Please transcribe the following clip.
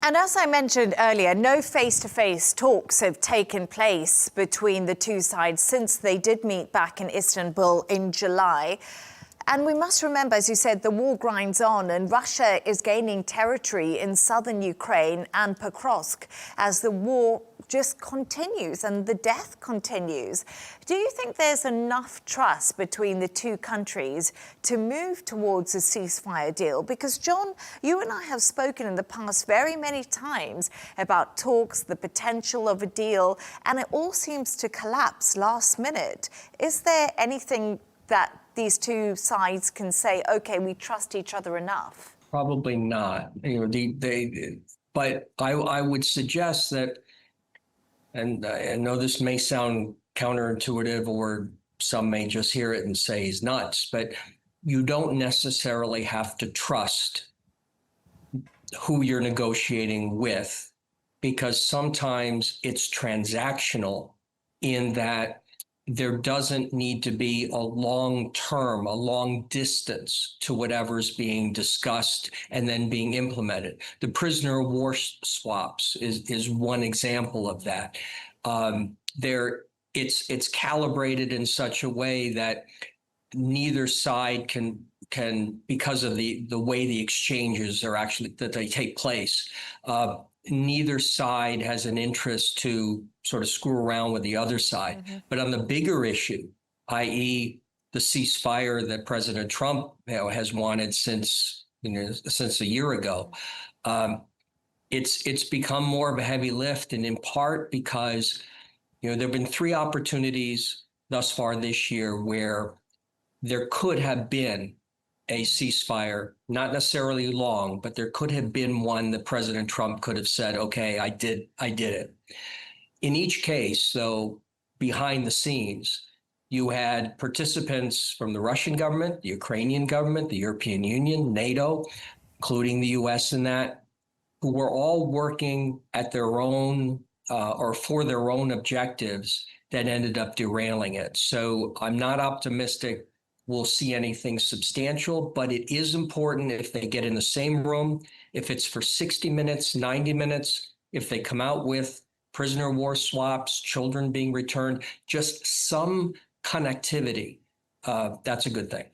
And as I mentioned earlier, no face-to-face talks have taken place between the two sides since they did meet back in Istanbul in July. And we must remember, as you said, the war grinds on and Russia is gaining territory in southern Ukraine and Pokrovsk as the war just continues and the death continues. Do you think there's enough trust between the two countries to move towards a ceasefire deal? Because, John, you and I have spoken in the past very many times about talks, the potential of a deal, and it all seems to collapse last minute. Is there anything that these two sides can say, okay, we trust each other enough? Probably not. But I would suggest that, and I know this may sound counterintuitive, or some may just hear it and say he's nuts, but you don't necessarily have to trust who you're negotiating with, because sometimes it's transactional in that there doesn't need to be a long distance to whatever's being discussed and then being implemented. The prisoner of war swaps is one example of that. It's calibrated in such a way that neither side can because of the way the exchanges are actually that they take place. Neither side has an interest to sort of screw around with the other side. Mm-hmm. But on the bigger issue, i.e. the ceasefire that President Trump has wanted since a year ago, it's become more of a heavy lift, and in part because there have been 3 opportunities thus far this year where there could have been a ceasefire, not necessarily long, but there could have been one that President Trump could have said, okay, I did it. In each case, though, behind the scenes, you had participants from the Russian government, the Ukrainian government, the European Union, NATO, including the US in that, who were all working at their own or for their own objectives that ended up derailing it. So I'm not optimistic we'll see anything substantial, but it is important if they get in the same room, if it's for 60 minutes, 90 minutes, if they come out with prisoner of war swaps, children being returned, just some connectivity, that's a good thing.